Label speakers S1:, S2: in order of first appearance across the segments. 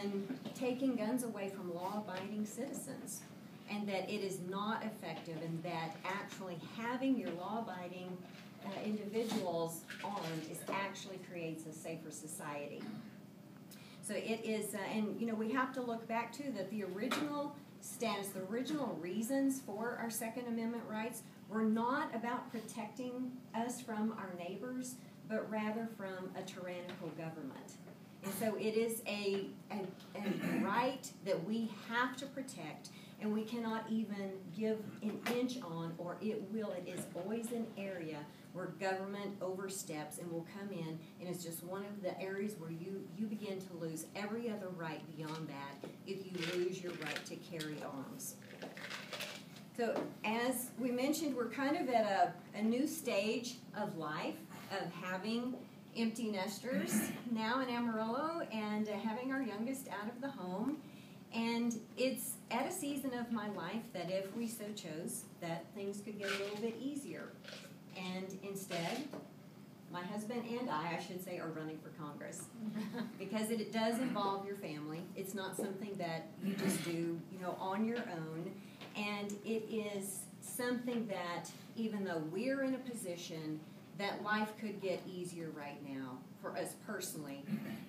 S1: in taking guns away from law-abiding citizens, and that it is not effective, and that actually having your law-abiding individuals armed actually creates a safer society. So it is, and we have to look back too that the original status, the original reasons for our Second Amendment rights were not about protecting us from our neighbors, but rather from a tyrannical government. And so it is a right that we have to protect, and we cannot even give an inch on, or it is always an area where government oversteps and will come in, and it's just one of the areas where you begin to lose every other right beyond that if you lose your right to carry arms. So as we mentioned, we're kind of at a new stage of life, of having empty nesters now in Amarillo, and having our youngest out of the home. And it's at a season of my life that if we so chose, that things could get a little bit easier. And instead, my husband and I should say, are running for Congress. Because it does involve your family. It's not something that you just do, on your own. And it is something that, even though we're in a position that life could get easier right now for us personally,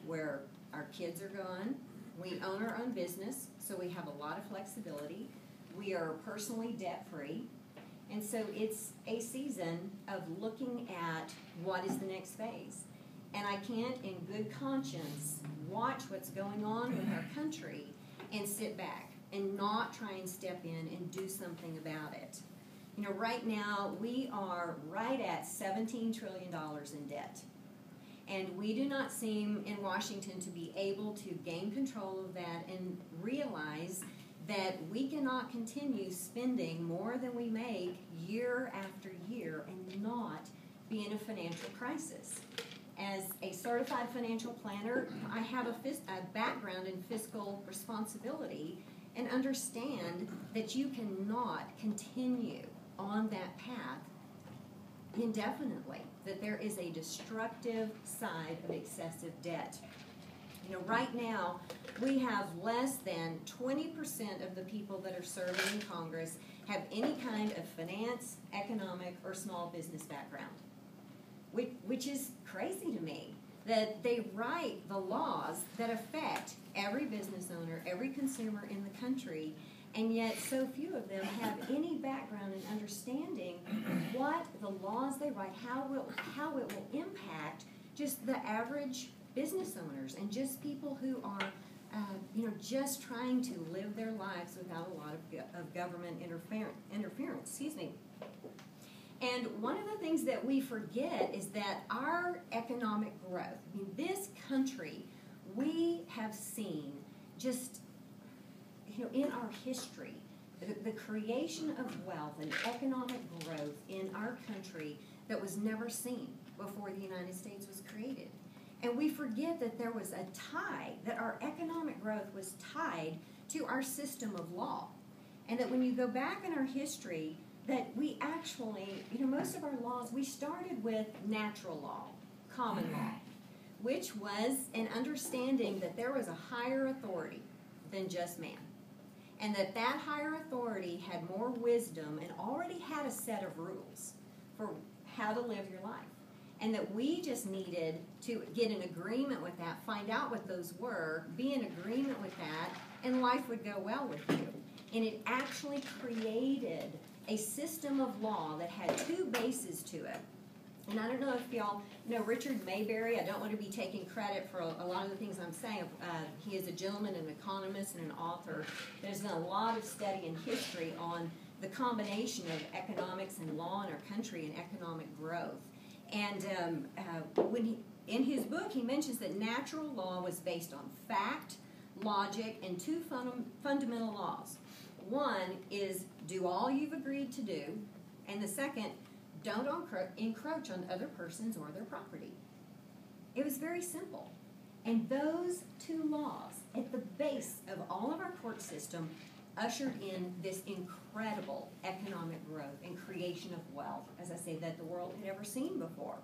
S1: where our kids are gone, we own our own business, so we have a lot of flexibility. We are personally debt-free. And so it's a season of looking at what is the next phase. And I can't, in good conscience, watch what's going on with our country and sit back and not try and step in and do something about it. Right now, we are right at $17 trillion in debt. And we do not seem in Washington to be able to gain control of that and realize that we cannot continue spending more than we make year after year and not be in a financial crisis. As a certified financial planner, I have a background in fiscal responsibility and understand that you cannot continue on that path indefinitely, that there is a destructive side of excessive debt. Right now, we have less than 20% of the people that are serving in Congress have any kind of finance, economic, or small business background, which is crazy to me, that they write the laws that affect every business owner, every consumer in the country, and yet so few of them have any background in understanding what the laws they write, how it will impact just the average business owners and just people who are, just trying to live their lives without a lot of government interference. And one of the things that we forget is that our economic growth, this country, we have seen just, in our history, the creation of wealth and economic growth in our country that was never seen before the United States was created. And we forget that there was a tie, that our economic growth was tied to our system of law. And that when you go back in our history, that we actually, most of our laws, we started with natural law, common law, which was an understanding that there was a higher authority than just man. And that higher authority had more wisdom and already had a set of rules for how to live your life. And that we just needed to get an agreement with that, find out what those were, be in agreement with that, and life would go well with you. And it actually created a system of law that had two bases to it. And I don't know if y'all know Richard Mayberry. I don't want to be taking credit for a lot of the things I'm saying. He is a gentleman, an economist, and an author that has done a lot of study in history on the combination of economics and law in our country and economic growth. And in his book, he mentions that natural law was based on fact, logic, and two fundamental laws. One is do all you've agreed to do, and the second, don't encroach on other persons or their property. It was very simple. And those two laws, at the base of all of our court system, ushered in this incredible economic growth and creation of wealth, as I say, that the world had ever seen before.